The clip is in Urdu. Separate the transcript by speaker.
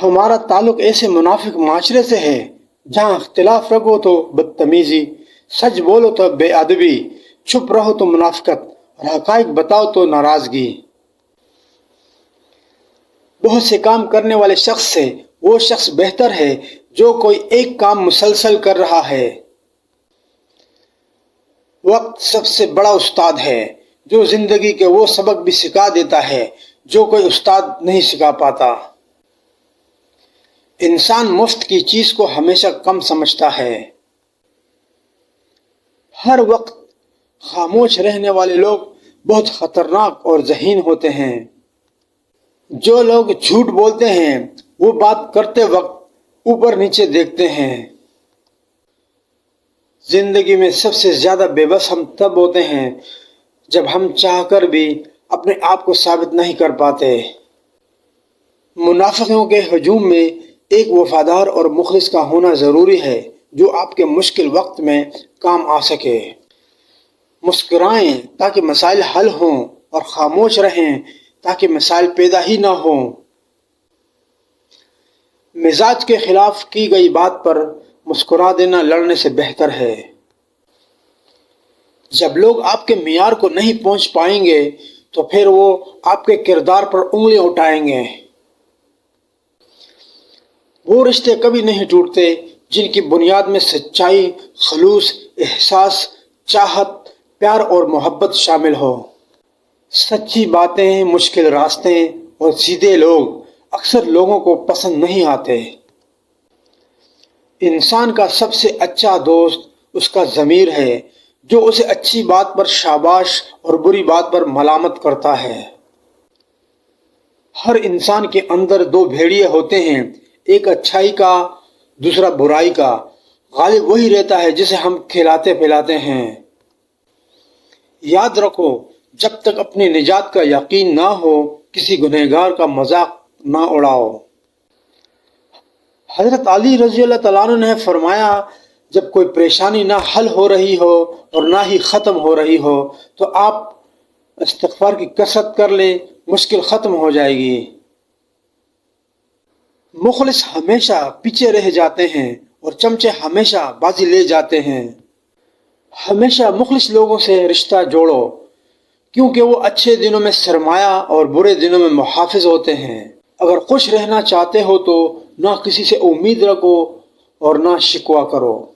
Speaker 1: ہمارا تعلق ایسے منافق معاشرے سے ہے جہاں اختلاف رکھو تو بدتمیزی، سچ بولو تو بے ادبی، چھپ رہو تو منافقت اور حقائق بتاؤ تو ناراضگی۔ بہت سے کام کرنے والے شخص سے وہ شخص بہتر ہے جو کوئی ایک کام مسلسل کر رہا ہے۔ وقت سب سے بڑا استاد ہے جو زندگی کے وہ سبق بھی سکھا دیتا ہے جو کوئی استاد نہیں سکھا پاتا۔ انسان مفت کی چیز کو ہمیشہ کم سمجھتا ہے۔ ہر وقت خاموش رہنے والے لوگ بہت خطرناک اور ذہین ہوتے ہیں۔ جو لوگ جھوٹ بولتے ہیں وہ بات کرتے وقت اوپر نیچے دیکھتے ہیں۔ زندگی میں سب سے زیادہ بے بس ہم تب ہوتے ہیں جب ہم چاہ کر بھی اپنے آپ کو ثابت نہیں کر پاتے۔ منافقوں کے ہجوم میں ایک وفادار اور مخلص کا ہونا ضروری ہے جو آپ کے مشکل وقت میں کام آ سکے۔ مسکرائیں تاکہ مسائل حل ہوں اور خاموش رہیں تاکہ مسائل پیدا ہی نہ ہوں۔ مزاج کے خلاف کی گئی بات پر مسکرا دینا لڑنے سے بہتر ہے۔ جب لوگ آپ کے معیار کو نہیں پہنچ پائیں گے تو پھر وہ آپ کے کردار پر انگلیاں اٹھائیں گے۔ وہ رشتے کبھی نہیں ٹوٹتے جن کی بنیاد میں سچائی، خلوص، احساس، چاہت، پیار اور محبت شامل ہو۔ سچی باتیں، مشکل راستے اور سیدھے لوگ اکثر لوگوں کو پسند نہیں آتے۔ انسان کا سب سے اچھا دوست اس کا ضمیر ہے جو اسے اچھی بات پر شاباش اور بری بات پر ملامت کرتا ہے۔ ہر انسان کے اندر دو بھیڑیے ہوتے ہیں، ایک اچھائی کا، دوسرا برائی کا۔ غالب وہی رہتا ہے جسے ہم کھلاتے پلاتے ہیں۔ یاد رکھو، جب تک اپنی نجات کا یقین نہ ہو کسی گنہگار کا مذاق نہ اڑاؤ۔ حضرت علی رضی اللہ تعالیٰ عنہ نے فرمایا، جب کوئی پریشانی نہ حل ہو رہی ہو اور نہ ہی ختم ہو رہی ہو تو آپ استغفار کی کثرت کر لیں، مشکل ختم ہو جائے گی۔ مخلص ہمیشہ پیچھے رہ جاتے ہیں اور چمچے ہمیشہ بازی لے جاتے ہیں۔ ہمیشہ مخلص لوگوں سے رشتہ جوڑو کیونکہ وہ اچھے دنوں میں سرمایہ اور برے دنوں میں محافظ ہوتے ہیں۔ اگر خوش رہنا چاہتے ہو تو نہ کسی سے امید رکھو اور نہ شکوہ کرو۔